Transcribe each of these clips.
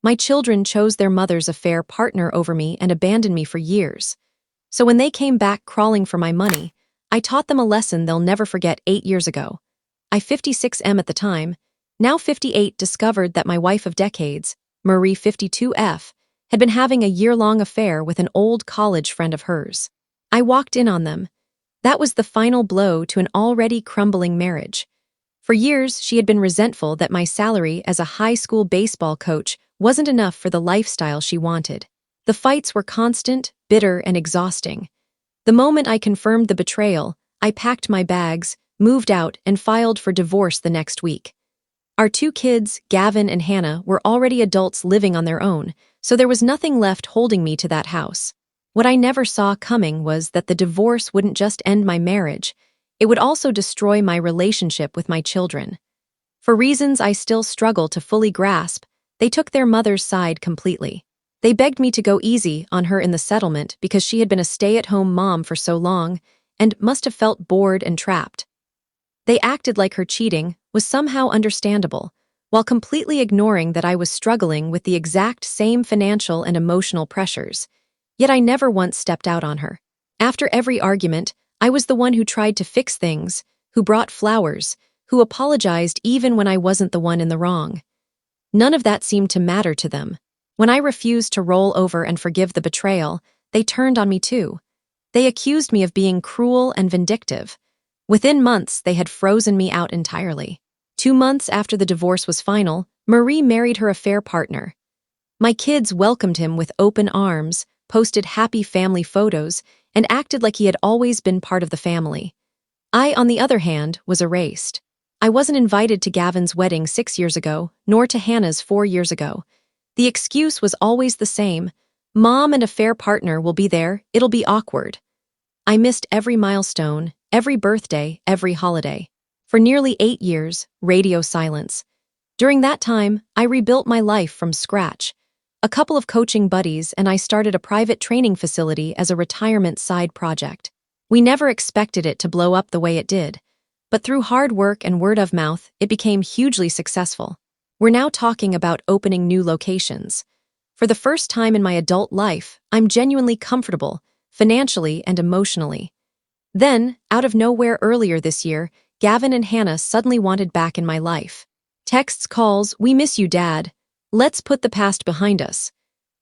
My children chose their mother's affair partner over me and abandoned me for years. So when they came back crawling for my money, I taught them a lesson they'll never forget 8 years ago. I 56M at the time, now 58, discovered that my wife of decades, Marie 52F, had been having a year-long affair with an old college friend of hers. I walked in on them. That was the final blow to an already crumbling marriage. For years, she had been resentful that my salary as a high school baseball coach wasn't enough for the lifestyle she wanted. The fights were constant, bitter, and exhausting. The moment I confirmed the betrayal, I packed my bags, moved out, and filed for divorce the next week. Our 2 kids, Gavin and Hannah, were already adults living on their own, so there was nothing left holding me to that house. What I never saw coming was that the divorce wouldn't just end my marriage, it would also destroy my relationship with my children. For reasons I still struggle to fully grasp, they took their mother's side completely. They begged me to go easy on her in the settlement because she had been a stay-at-home mom for so long and must have felt bored and trapped. They acted like her cheating was somehow understandable, while completely ignoring that I was struggling with the exact same financial and emotional pressures. Yet I never once stepped out on her. After every argument, I was the one who tried to fix things, who brought flowers, who apologized even when I wasn't the one in the wrong. None of that seemed to matter to them. When I refused to roll over and forgive the betrayal, they turned on me too. They accused me of being cruel and vindictive. Within months, they had frozen me out entirely. 2 months after the divorce was final, Marie married her affair partner. My kids welcomed him with open arms, posted happy family photos, and acted like he had always been part of the family. I, on the other hand, was erased. I wasn't invited to Gavin's wedding 6 years ago, nor to Hannah's 4 years ago. The excuse was always the same: Mom and affair partner will be there, it'll be awkward. I missed every milestone, every birthday, every holiday. For nearly 8 years, radio silence. During that time, I rebuilt my life from scratch. A couple of coaching buddies and I started a private training facility as a retirement side project. We never expected it to blow up the way it did, but through hard work and word of mouth, it became hugely successful. We're now talking about opening new locations. For the first time in my adult life, I'm genuinely comfortable, financially and emotionally. Then, out of nowhere earlier this year, Gavin and Hannah suddenly wanted back in my life. Texts, calls, "We miss you, Dad. Let's put the past behind us."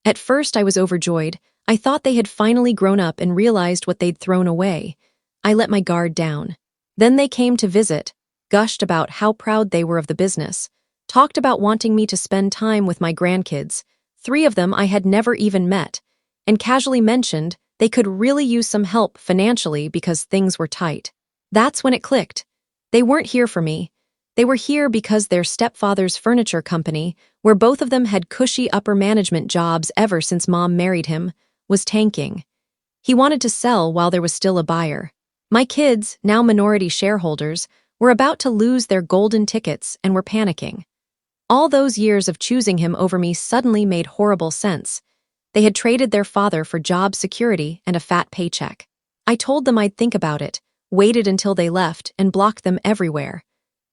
At first I was overjoyed. I thought they had finally grown up and realized what they'd thrown away. I let my guard down. Then they came to visit, gushed about how proud they were of the business, talked about wanting me to spend time with my grandkids, 3 of them I had never even met, and casually mentioned they could really use some help financially because things were tight. That's when it clicked. They weren't here for me. They were here because their stepfather's furniture company, where both of them had cushy upper management jobs ever since Mom married him, was tanking. He wanted to sell while there was still a buyer. My kids, now minority shareholders, were about to lose their golden tickets and were panicking. All those years of choosing him over me suddenly made horrible sense. They had traded their father for job security and a fat paycheck. I told them I'd think about it, waited until they left, and blocked them everywhere.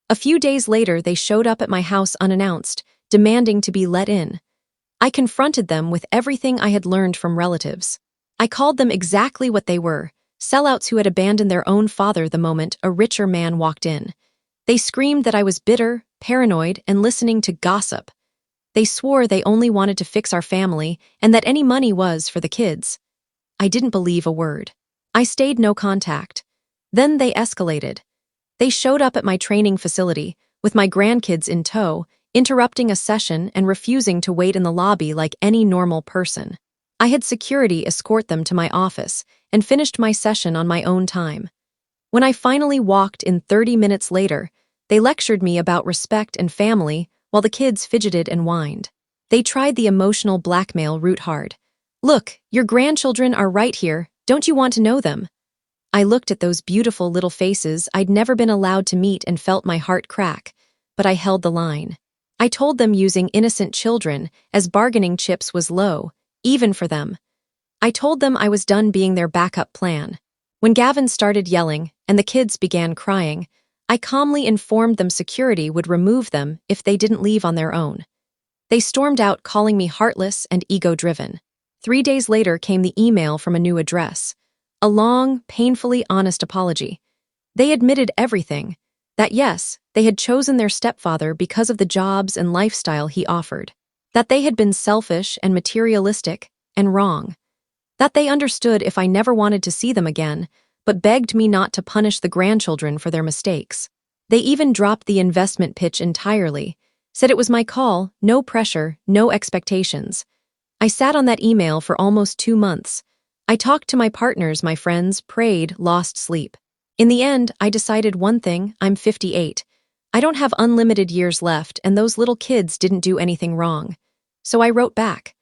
A few days later, they showed up at my house unannounced, demanding to be let in. I confronted them with everything I had learned from relatives. I called them exactly what they were: sellouts who had abandoned their own father the moment a richer man walked in. They screamed that I was bitter, paranoid, and listening to gossip. They swore they only wanted to fix our family and that any money was for the kids. I didn't believe a word. I stayed no contact. Then they escalated. They showed up at my training facility, with my grandkids in tow, interrupting a session and refusing to wait in the lobby like any normal person. I had security escort them to my office and finished my session on my own time. When I finally walked in 30 minutes later, they lectured me about respect and family while the kids fidgeted and whined. They tried the emotional blackmail route hard. "Look, your grandchildren are right here. Don't you want to know them?" I looked at those beautiful little faces I'd never been allowed to meet and felt my heart crack, but I held the line. I told them using innocent children as bargaining chips was low, even for them. I told them I was done being their backup plan. When Gavin started yelling and the kids began crying, I calmly informed them security would remove them if they didn't leave on their own. They stormed out, calling me heartless and ego-driven. 3 days later came the email from a new address. A long, painfully honest apology. They admitted everything. That yes, they had chosen their stepfather because of the jobs and lifestyle he offered. That they had been selfish and materialistic and wrong. That they understood if I never wanted to see them again, but begged me not to punish the grandchildren for their mistakes. They even dropped the investment pitch entirely, said it was my call, no pressure, no expectations. I sat on that email for almost 2 months. I talked to my partners, my friends, prayed, lost sleep. In the end, I decided one thing: I'm 58. I don't have unlimited years left, and those little kids didn't do anything wrong. So I wrote back.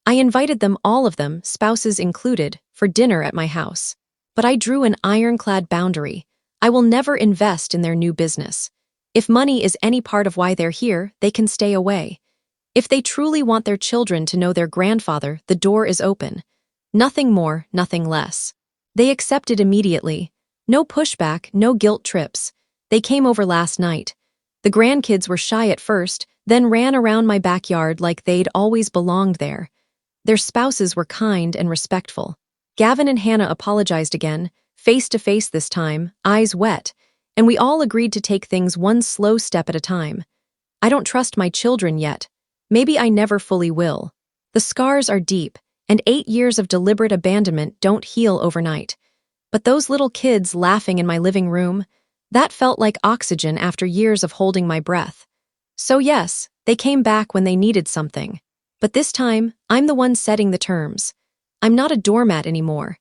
I invited them, all of them, spouses included, for dinner at my house. But I drew an ironclad boundary. I will never invest in their new business. If money is any part of why they're here, they can stay away. If they truly want their children to know their grandfather, the door is open. Nothing more, nothing less. They accepted immediately. No pushback, no guilt trips. They came over last night. The grandkids were shy at first, then ran around my backyard like they'd always belonged there. Their spouses were kind and respectful. Gavin and Hannah apologized again, face to face this time, eyes wet, and we all agreed to take things one slow step at a time. I don't trust my children yet. Maybe I never fully will. The scars are deep, and 8 years of deliberate abandonment don't heal overnight. But those little kids laughing in my living room, that felt like oxygen after years of holding my breath. So yes, they came back when they needed something. But this time, I'm the one setting the terms. I'm not a doormat anymore.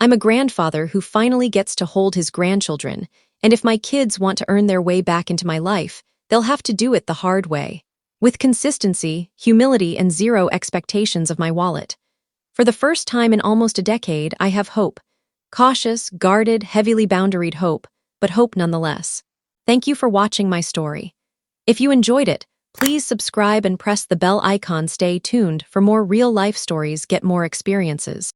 I'm a grandfather who finally gets to hold his grandchildren, and if my kids want to earn their way back into my life, they'll have to do it the hard way. With consistency, humility, and zero expectations of my wallet. For the first time in almost a decade, I have hope. Cautious, guarded, heavily boundaried hope, but hope nonetheless. Thank you for watching my story. If you enjoyed it, please subscribe and press the bell icon. Stay tuned for more real-life stories, get more experiences.